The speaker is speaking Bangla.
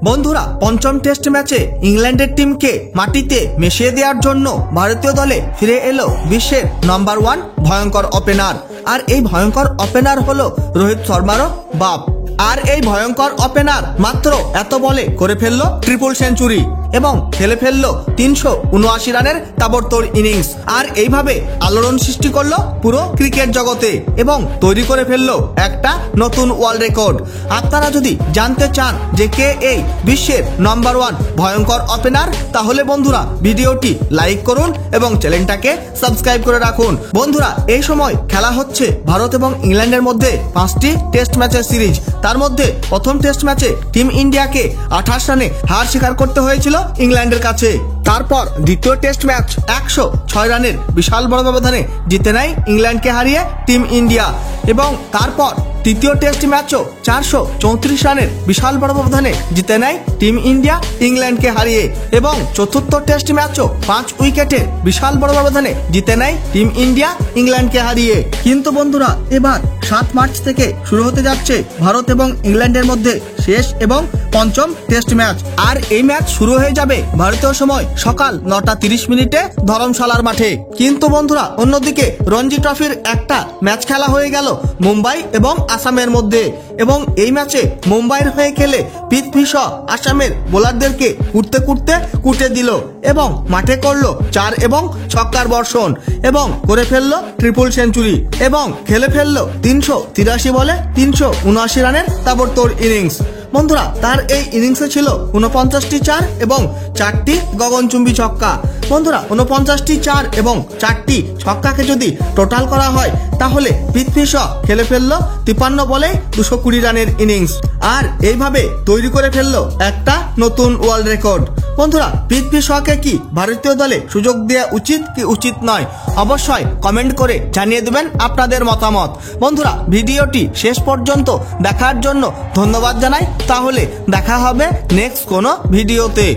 বন্ধুরা, পঞ্চম টেস্ট ম্যাচে ইংল্যান্ডের টিমকে মাটিতে মিশিয়ে দেওয়ার জন্য ভারতীয় দলে ফিরে এলো বিশ্বের নম্বর 1 ভয়ঙ্কর ওপেনার। আর এই ভয়ঙ্কর ওপেনার হলো রোহিত শর্মারও বাপ। আর এই ভয়ঙ্কর ওপেনার মাত্র এত বলে করে ফেললো ট্রিপল সেঞ্চুরি এবং খেলে ফেললো 379 রানের তাবড়তোড় ইনিংস। আর এইভাবে আলোড়ন সৃষ্টি করলো পুরো ক্রিকেট জগতে এবং তৈরি করে ফেললো একটা নতুন ওয়ার্ল্ড রেকর্ড। আপনারা যদি জানতে চান যে কে এই বিশ্বের নম্বর 1 ভয়ঙ্কর ওপেনার, তাহলে বন্ধুরা ভিডিওটি লাইক করুন এবং চ্যানেলটাকে সাবস্ক্রাইব করে রাখুন। বন্ধুরা, এই সময় খেলা হচ্ছে ভারত এবং ইংল্যান্ডের মধ্যে 5টি টেস্ট ম্যাচের সিরিজ। তার মধ্যে প্রথম টেস্ট ম্যাচে টিম ইন্ডিয়াকে 28 রানে হার স্বীকার করতে হয়েছিল ইংল্যান্ডের কাছে। তারপর দ্বিতীয় টেস্ট ম্যাচ 106 রানের বিশাল বড় ব্যবধানে জিতে নেয় ইংল্যান্ডকে হারিয়ে টিম ইন্ডিয়া। এবং তারপর তৃতীয় টেস্ট ম্যাচও 434 রানের বিশাল বড় ব্যবধানে জিতে নেয় টিম ইন্ডিয়া ইংল্যান্ডকে হারিয়ে। এবং চতুর্থ টেস্ট ম্যাচও 5 উইকেটের বিশাল বড় ব্যবধানে জিতে নেয় টিম ইন্ডিয়া ইংল্যান্ডকে হারিয়ে। কিন্তু বন্ধুরা, এবার 7 মার্চ থেকে শুরু হতে যাচ্ছে ভারত এবং ইংল্যান্ডের মধ্যে শেষ এবং পঞ্চম টেস্ট ম্যাচ। আর এই ম্যাচ শুরু হয়ে যাবে ভারতীয় সময় সকাল 9টা 30 ধরমশালার মাঠে। কিন্তু বন্ধুরা, অন্যদিকে রঞ্জি ট্রফির একটা ম্যাচ খেলা হয়ে গেল মুম্বাই এবং আসামের মধ্যে। এবং এই ম্যাচে মুম্বাইয়ের হয়ে খেলে পৃথ্বী শ আসামের বোলারদেরকে কুটে দিল এবং মাঠে করলো 4 এবং ছক্কার বর্ষণ এবং করে ফেললো ট্রিপল সেঞ্চুরি এবং খেলে ফেললো 383 বলে 379 রানের তাবড়তোড় ইনিংস। বন্ধুরা, তার এই ইনিংসে ছিল 49টি 4 এবং 4টি গগনচুম্বী ছক্কা। বন্ধুরা, 49টি 4 এবং 4টি ছক্কাকে যদি টোটাল করা হয় তাহলে পৃথ্বী শ খেলে ফেললো 53 বলে 220 রানের ইনিংস। আর এইভাবে তৈরি করে ফেললো একটা নতুন ওয়ার্ল্ড রেকর্ড। বন্ধুরা, পৃথ্বী শকে কি ভারতীয় দলে সুযোগ দেওয়া উচিত কি উচিত নয়, অবশ্যই কমেন্ট করে জানিয়ে দেবেন আপনাদের মতামত। বন্ধুরা, ভিডিওটি শেষ পর্যন্ত দেখার জন্য ধন্যবাদ জানাই। তাহলে দেখা হবে নেক্সট কোনো ভিডিওতে।